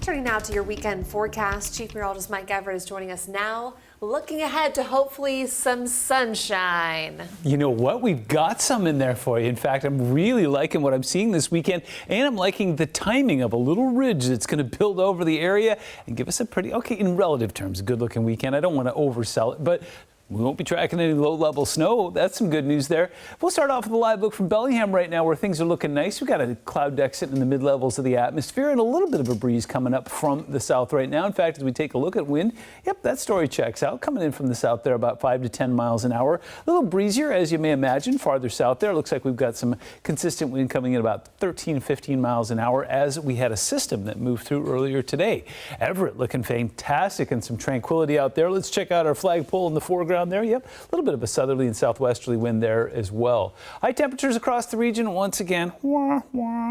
Turning now to your weekend forecast, Chief Meteorologist Mike Everett is joining us now, looking ahead to hopefully some sunshine. You know what? We've got some in there for you. In fact, I'm really liking what I'm seeing this weekend, and I'm liking the timing of a little ridge that's going to build over the area and give us a pretty, okay, in relative terms, a good-looking weekend. I don't want to oversell it, but we won't be tracking any low-level snow. That's some good news there. We'll start off with a live look from Bellingham right now where things are looking nice. We've got a cloud deck sitting in the mid-levels of the atmosphere and a little bit of a breeze coming up from the south right now. In fact, as we take a look at wind, yep, that story checks out. Coming in from the south there about 5 to 10 miles an hour. A little breezier, as you may imagine, farther south there. Looks like we've got some consistent wind coming in about 13, 15 miles an hour as we had a system that moved through earlier today. Everett looking fantastic and some tranquility out there. Let's check out our flagpole in the foreground there. Yep, a little bit of a southerly and southwesterly wind there as well. High temperatures across the region once again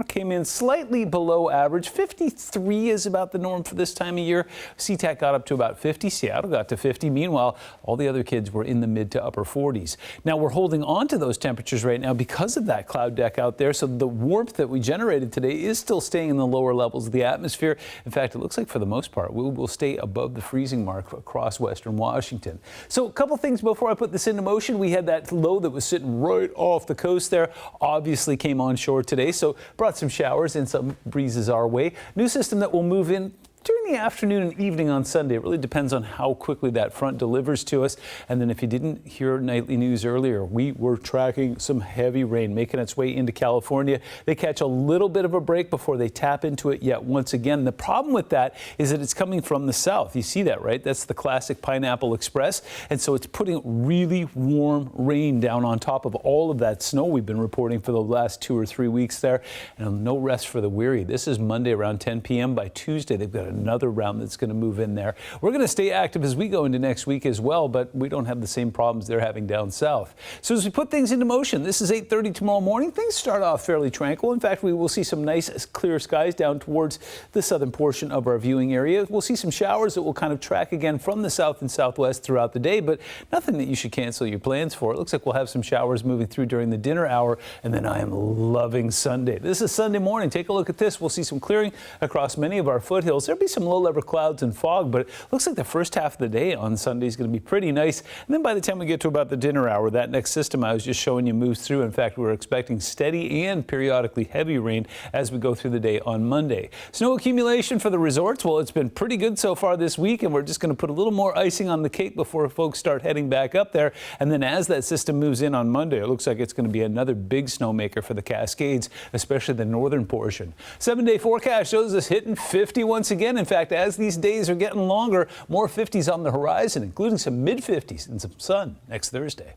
came in slightly below average. 53 is about the norm for this time of year. SeaTac got up to about 50. Seattle got to 50. Meanwhile, all the other kids were in the mid to upper 40s. Now we're holding on to those temperatures right now because of that cloud deck out there. So the warmth that we generated today is still staying in the lower levels of the atmosphere. In fact, it looks like for the most part, we will stay above the freezing mark across western Washington. So a couple things before I put this into motion. We had that low that was sitting right off the coast there, obviously came on shore today, so brought some showers and some breezes our way. New system that will move in during the afternoon and evening on Sunday. It really depends on how quickly that front delivers to us. And then if you didn't hear nightly news earlier, we were tracking some heavy rain making its way into California. They catch a little bit of a break before they tap into it yet once again. The problem with that is that it's coming from the south. You see that, right? That's the classic Pineapple Express. And so it's putting really warm rain down on top of all of that snow we've been reporting for the last 2 or 3 weeks there. And no rest for the weary. This is Monday around 10 p.m. By Tuesday, they've got another round that's going to move in there. We're going to stay active as we go into next week as well, but we don't have the same problems they're having down south. So as we put things into motion, this is 8:30 tomorrow morning. Things start off fairly tranquil. In fact, we will see some nice clear skies down towards the southern portion of our viewing area. We'll see some showers that will kind of track again from the south and southwest throughout the day, but nothing that you should cancel your plans for. It looks like we'll have some showers moving through during the dinner hour, and then I am loving Sunday. This is Sunday morning. Take a look at this. We'll see some clearing across many of our foothills. There'll be some low-level clouds and fog, but it looks like the first half of the day on Sunday is going to be pretty nice. And then by the time we get to about the dinner hour, that next system I was just showing you moves through. In fact, we're expecting steady and periodically heavy rain as we go through the day on Monday. Snow accumulation for the resorts, well, it's been pretty good so far this week, and we're just going to put a little more icing on the cake before folks start heading back up there. And then as that system moves in on Monday, it looks like it's going to be another big snowmaker for the Cascades, especially the northern portion. 7-day forecast shows us hitting 50 once again. In fact, as these days are getting longer, more 50s on the horizon, including some mid-50s and some sun next Thursday.